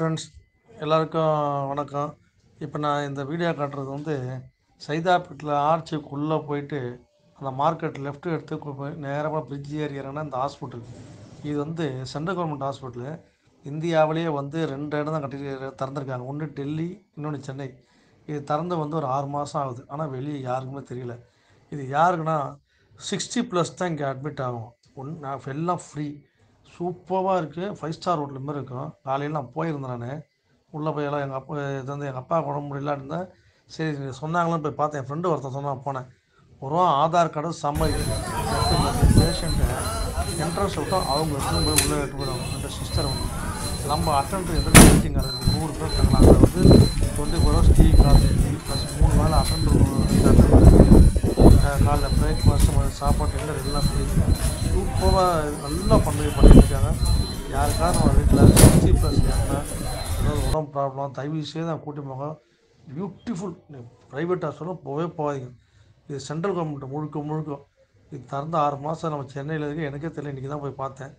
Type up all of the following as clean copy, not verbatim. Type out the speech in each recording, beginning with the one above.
Friends, எல்லாருக்கும் வணக்கம். இப்போ நான் இந்த வீடியோ காட்டுறது சைதாப்பேட்டில் ஆர்ச்சுக்குள்ளே போயிட்டு அந்த மார்க்கெட் லெஃப்ட் எடுத்து போய் நேரமாக பிரிட்ஜ் ஏறி இறங்கினா இந்த ஹாஸ்பிட்டல். இது சென்ட்ரல் கவர்மெண்ட் ஹாஸ்பிட்டலு. இந்தியாவிலேயே 2 இடம் தான் திறந்துருக்காங்க. ஒன்று டெல்லி, இன்னொன்று சென்னை. இது திறந்து ஒரு 6 மாதம் ஆகுது. ஆனால் வெளியே யாருக்குமே தெரியல. இது யாருக்குன்னா 60+ தான் இங்கே அட்மிட் ஆகும். எல்லாம் ஃப்ரீ. சூப்பராக இருக்குது. 5 ஸ்டார் ஹோட்டல் மாதிரி இருக்கும். காலையில் நான் போயிருந்தேன். நான் உள்ளே போய் எல்லாம் எங்கள் அப்பா எங்கள் அப்பா உடம்பு முடியலான்னு இருந்தேன். சரி சொன்னாங்களான்னு போய் பார்த்தேன். என் ஃப்ரெண்டு ஒருத்தன் சொன்னான், போனேன். ஒரு ஆதார் கார்டு சம்மதி பேஷண்ட்டை என்ட்ரன்ஸ் விட்டால் அவங்க எடுத்து போய் உள்ளே எடுத்து போயிடுவாங்க. அந்த சிஸ்டர் நம்ம அட்டெண்டர் எந்த மீட்டிங் நடக்குது 100 பேர் இருக்காங்களா. அதில் 24 ஹவர்ஸ் டீ காஃபி ப்ளஸ் 3 வேளை காலைல பிரேக்ஃபாஸ்ட்டு சாப்பாட்டு எல்லாம் ஃப்ரீ. சூப்பராக நல்லா பண்ணிட்டுருக்காங்க. யாருக்காவது நம்ம வீட்டில் 60+ ஏன்னா ஏதாவது உடம்பு ப்ராப்ளம் தயவு செய்து நான் கூட்டி போங்க. பியூட்டிஃபுல். ப்ரைவேட் ஹாஸ்பிட்டலும் போகாதீங்க. இது சென்ட்ரல் கவர்மெண்ட் முழுக்க இது திறந்த 6 மாதம். நம்ம சென்னையில் இருக்க எனக்கே தெரியல, இன்றைக்கி தான் போய் பார்த்தேன்.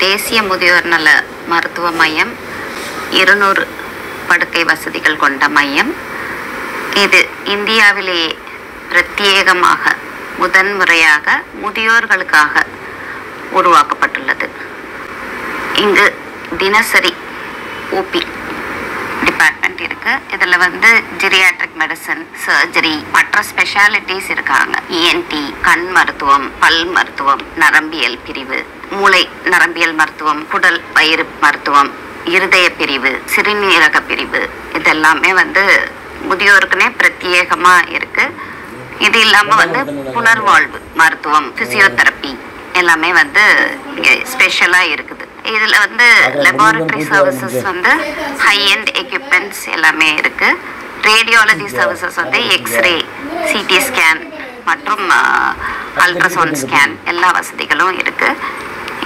தேசிய முதியோர் நல மருத்துவ மையம் 200 படுக்கை வசதிகள் கொண்ட மையம். இது இந்தியாவிலேயே பிரத்யேகமாக முதன்முறையாக முதியோர்களுக்காக உருவாக்கப்பட்டுள்ளது. இங்கு தினசரி ஓபி டிபார்ட்மெண்ட் இருக்கு. இதில் ஜெரியாட்ரிக் மெடிசன், சர்ஜரி, மற்ற ஸ்பெஷாலிட்டிஸ் இருக்காங்க. இஎன்டி, கண் மருத்துவம், பல் மருத்துவம், நரம்பியல் பிரிவு, மூளை நரம்பியல் மருத்துவம், குடல் வயிறு மருத்துவம், இருதய பிரிவு, சிறுநீரக பிரிவு, இதெல்லாமே முதியோருக்குனே பிரத்யேகமா இருக்கு. இது இல்லாம புனர்வாழ்வு மருத்துவம், பிசியோதெரப்பி எல்லாமே ஸ்பெஷலா இருக்குது. இதுல laboratory services high end equipments எல்லாமே இருக்கு. Radiology services x-ray, CT scan மற்றும் அல்ட்ராசவுண்ட் ஸ்கேன் எல்லா வசதிகளும் இருக்கு.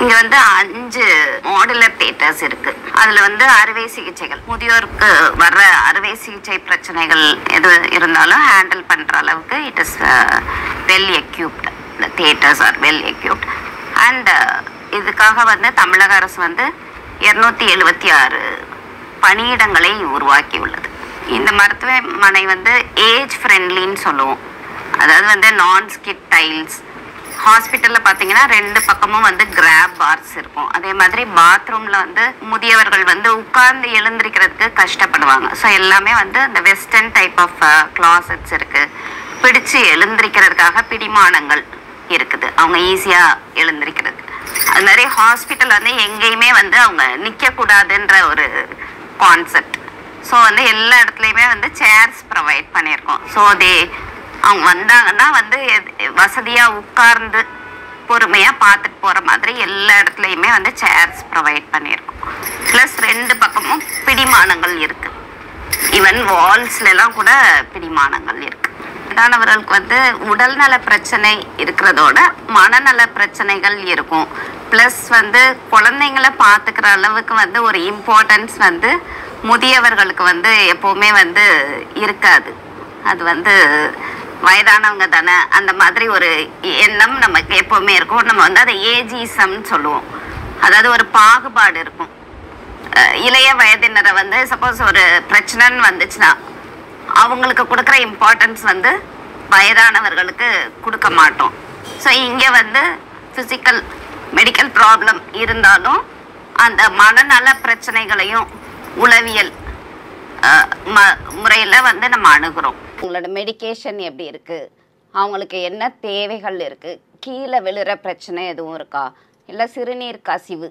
இங்க 5 மாடுலர் தியேட்டர்ஸ் இருக்கு. அதுல அறுவை சிகிச்சைகள், முதியோருக்கு வர்ற அறுவை சிகிச்சை பிரச்சனைகள் எது இருந்தாலும் ஹேண்டில் பண்ற அளவுக்கு it is well equipped. the theaters are well equipped. and இதுக்காக தமிழக அரசு 276 பணியிடங்களை உருவாக்கி உள்ளது. இந்த மருத்துவமனை ஏஜ் ஃப்ரெண்ட்லின்னு சொல்லுவோம். அதாவது நான் ஸ்கிட் டைல்ஸ். ஹாஸ்பிட்டலில் பார்த்தீங்கன்னா 2 பக்கமும் கிராப் பார்ஸ் இருக்கும். அதே மாதிரி பாத்ரூமில் முதியவர்கள் உட்கார்ந்து எழுந்திருக்கிறதுக்கு கஷ்டப்படுவாங்க. ஸோ எல்லாமே இந்த வெஸ்டர்ன் டைப் ஆஃப் கிளாசட்ஸ் இருக்குது. பிடிச்சு எழுந்திருக்கிறதுக்காக பிடிமானங்கள் இருக்குது, அவங்க ஈஸியாக எழுந்திருக்கிறதுக்கு. அது மாதிரி ஹாஸ்பிட்டல் எங்கேயுமே அவங்க நிற்கக்கூடாதுன்ற ஒரு கான்செப்ட். ஸோ எல்லா இடத்துலையுமே சேர்ஸ் ப்ரொவைட் பண்ணியிருக்கோம். ஸோ அவங்க வந்தாங்கன்னா வசதியாக உட்கார்ந்து பொறுமையாக பார்த்துட்டு போகிற மாதிரி எல்லா இடத்துலையுமே சேர்ஸ் ப்ரொவைட் பண்ணியிருக்கோம். ப்ளஸ் 2 பக்கமும் பிடிமானங்கள் இருக்குது. ஈவன் வால்ஸ்லாம் கூட பிடிமானங்கள் இருக்குது. வயதானவர்களுக்கு உடல்நல பிரச்சனை இருக்கிறதோட மனநல பிரச்சனைகள் இருக்கும். ப்ளஸ் குழந்தைங்களை பார்த்துக்கிற அளவுக்கு ஒரு இம்பார்ட்டன்ஸ் முதியவர்களுக்கு எப்போவுமே இருக்காது. அது வயதானவங்க தானே அந்த மாதிரி ஒரு எண்ணம் நமக்கு எப்போவுமே இருக்கும். நம்ம அதை ஏஜிசம்னு சொல்லுவோம். அதாவது ஒரு பாகுபாடு இருக்கும். இளைய வயதினரை சப்போஸ் ஒரு பிரச்சனைன்னு வந்துச்சுன்னா அவங்களுக்கு கொடுக்குற இம்பார்ட்டன்ஸ் வயதானவர்களுக்கு கொடுக்க மாட்டோம். ஸோ இங்கே ஃபிசிக்கல் மெடிக்கல் ப்ராப்ளம் இருந்தாலும் அந்த மனநல பிரச்சனைகளையும் உளவியல் முறையில் நம்ம அணுகிறோம். உங்களோட மெடிக்கேஷன் எப்படி இருக்குது, அவங்களுக்கு என்ன தேவைகள் இருக்குது, கீழே விழுற பிரச்சனை எதுவும் இருக்கா, இல்லை சிறுநீர் கசிவு,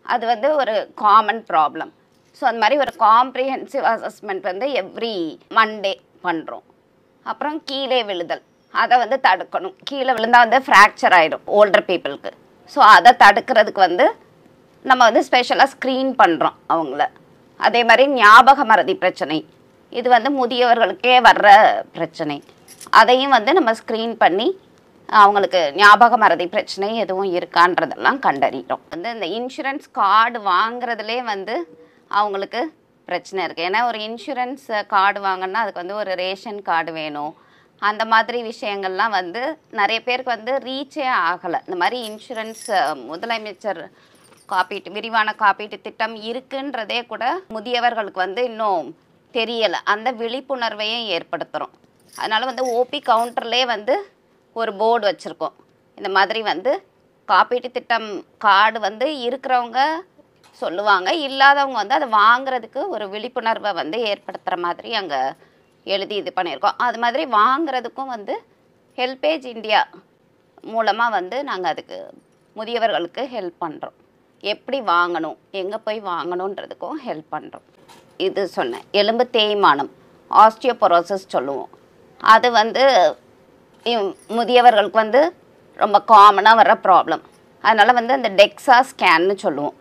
அது ஒரு காமன் ப்ராப்ளம். ஸோ அந்த மாதிரி ஒரு காம்ப்ரிஹென்சிவ் அசஸ்மெண்ட் எவ்ரி மண்டே பண்ணுறோம். அப்புறம் கீழே விழுதல், அதை தடுக்கணும். கீழே விழுந்தால் ஃப்ராக்சர் ஆகிடும் ஓல்டர் பீப்புளுக்கு. ஸோ அதை தடுக்கிறதுக்கு நம்ம ஸ்பெஷலாக ஸ்க்ரீன் பண்ணுறோம் அவங்கள. அதே மாதிரி ஞாபக மறதி பிரச்சனை, இது முதியவர்களுக்கே வர்ற பிரச்சனை. அதையும் நம்ம ஸ்க்ரீன் பண்ணி அவங்களுக்கு ஞாபக மறதி பிரச்சனை எதுவும் இருக்கான்றதெல்லாம் கண்டறிகிறோம். இந்த இன்சூரன்ஸ் கார்டு வாங்குறதுலே அவங்களுக்கு பிரச்சனை இருக்குது. ஏன்னா ஒரு இன்சூரன்ஸ் கார்டு வாங்கினா அதுக்கு ஒரு ரேஷன் கார்டு வேணும், அந்த மாதிரி விஷயங்கள்லாம் வந்து நிறைய பேருக்கு வந்து ரீச்சே ஆகலை. இந்த மாதிரி இன்சூரன்ஸ் முதலமைச்சர் விரிவான காப்பீட்டு திட்டம் இருக்குன்றதே கூட முதியவர்களுக்கு வந்து இன்னும் தெரியலை. அந்த விழிப்புணர்வையும் ஏற்படுத்துகிறோம். அதனால் வந்து ஓபி கவுண்டர்லேயே வந்து ஒரு போர்டு வச்சுருக்கோம். இந்த மாதிரி வந்து காப்பீட்டு திட்டம் கார்டு வந்து இருக்கிறவங்க சொல்லுவாங்க, இல்லாதவங்க வந்து அதை வாங்குறதுக்கு ஒரு விழிப்புணர்வை வந்து ஏற்படுத்துகிற மாதிரி அங்கே எழுதி இது பண்ணியிருக்கோம். அது மாதிரி வாங்குறதுக்கும் வந்து ஹெல்பேஜ் இந்தியா மூலமாக வந்து நாங்கள் அதுக்கு முதியவர்களுக்கு ஹெல்ப் பண்ணுறோம். எப்படி வாங்கணும், எங்கே போய் வாங்கணுன்றதுக்கும் ஹெல்ப் பண்ணுறோம். இது சொன்னேன், எலும்பு தேய்மானம், ஆஸ்டியோபொரோசிஸ் சொல்லுவோம். அது வந்து முதியவர்களுக்கு வந்து ரொம்ப காமனாக வர ப்ராப்ளம். அதனால் வந்து அந்த டெக்ஸா ஸ்கேன்னு சொல்லுவோம்.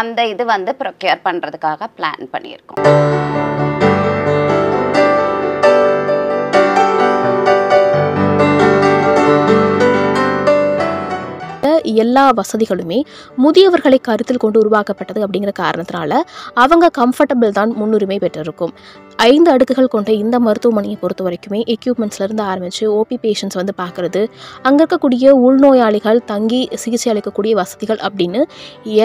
அந்த இது வந்து ப்ரொக்யூர் பண்ணுறதுக்காக பிளான் பண்ணியிருக்கோம். எல்லா வசதிகளுமே முதியவர்களை கருத்தில் கொண்டு உருவாக்கப்பட்டது அப்படிங்கிற காரணத்தினால அவங்க கம்ஃபர்டபுள் தான் முன்னுரிமை பெற்றிருக்கும். 5 அடுக்குகள் கொண்ட இந்த மருத்துவமனையை பொறுத்த வரைக்குமே எக்யூப்மெண்ட்ஸ்லேருந்து ஆரம்பித்து ஓபி பேஷண்ட்ஸ் வந்து பார்க்குறது, அங்கே இருக்கக்கூடிய உள்நோயாளிகள் தங்கி சிகிச்சை அளிக்கக்கூடிய வசதிகள் அப்படின்னு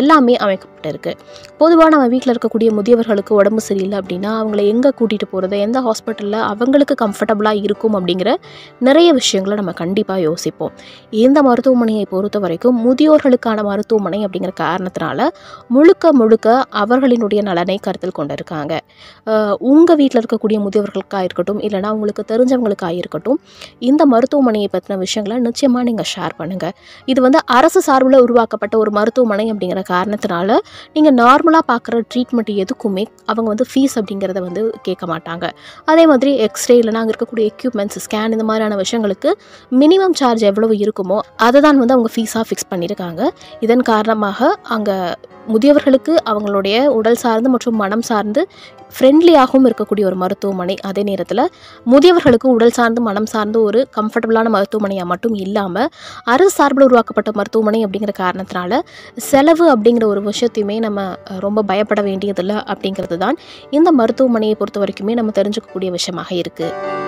எல்லாமே அமைக்கப்பட்டிருக்கு. பொதுவாக நம்ம வீட்டில் இருக்கக்கூடிய முதியவர்களுக்கு உடம்பு சரியில்லை அப்படின்னா அவங்கள எங்கே கூட்டிகிட்டு போகிறது, எந்த ஹாஸ்பிட்டலில் அவங்களுக்கு கம்ஃபர்டபுளாக இருக்கும் அப்படிங்கிற நிறைய விஷயங்களை நம்ம கண்டிப்பாக யோசிப்போம். இந்த மருத்துவமனையை பொறுத்த வரைக்கும் முதியோர்களுக்கான மருத்துவமனை அப்படிங்கிற காரணத்தினால முழுக்க அவர்களினுடைய நலனை கருத்தில் கொண்டிருக்காங்க. உங்கள் வீட்டில் இருக்கக்கூடிய முதியவர்களுக்காக இருக்கட்டும், இல்லைனா உங்களுக்கு தெரிஞ்சவங்களுக்காக இருக்கட்டும், இந்த மருத்துவமனையை பற்றின விஷயங்களை நிச்சயமாக நீங்கள் ஷேர் பண்ணுங்கள். இது வந்து அரசு சார்பில் உருவாக்கப்பட்ட ஒரு மருத்துவமனை அப்படிங்கிற காரணத்தினால நீங்கள் நார்மலாக பார்க்குற ட்ரீட்மெண்ட் எதுக்குமே அவங்க வந்து ஃபீஸ் அப்படிங்கிறத வந்து கேட்க மாட்டாங்க. அதே மாதிரி எக்ஸ்ரே இல்லைனா அங்கே இருக்கக்கூடிய எக்யூப்மெண்ட்ஸ், ஸ்கேன், இந்த மாதிரியான விஷயங்களுக்கு மினிமம் சார்ஜ் எவ்வளவு இருக்குமோ அதை தான் வந்து அவங்க ஃபீஸாக ஃபிக்ஸ் பண்ணியிருக்காங்க. இதன் காரணமாக அங்கே முதியவர்களுக்கு அவங்களுடைய உடல் சார்ந்து மற்றும் மனம் சார்ந்து ஃப்ரெண்ட்லியாகவும் இருக்கக்கூடிய ஒரு மருத்துவமனை, அதே நேரத்தில் முதியவர்களுக்கு உடல் சார்ந்து மனம் சார்ந்து ஒரு கம்ஃபர்டபுளான மருத்துவமனையாக மட்டும் இல்லாமல் அரசு சார்பில் உருவாக்கப்பட்ட மருத்துவமனை அப்படிங்கிற காரணத்தினால செலவு அப்படிங்கிற ஒரு விஷயத்தையுமே நம்ம ரொம்ப பயப்பட வேண்டியதில்லை அப்படிங்கிறது தான் இந்த மருத்துவமனையை பொறுத்த வரைக்குமே நம்ம தெரிஞ்சுக்கக்கூடிய விஷயமாக இருக்குது.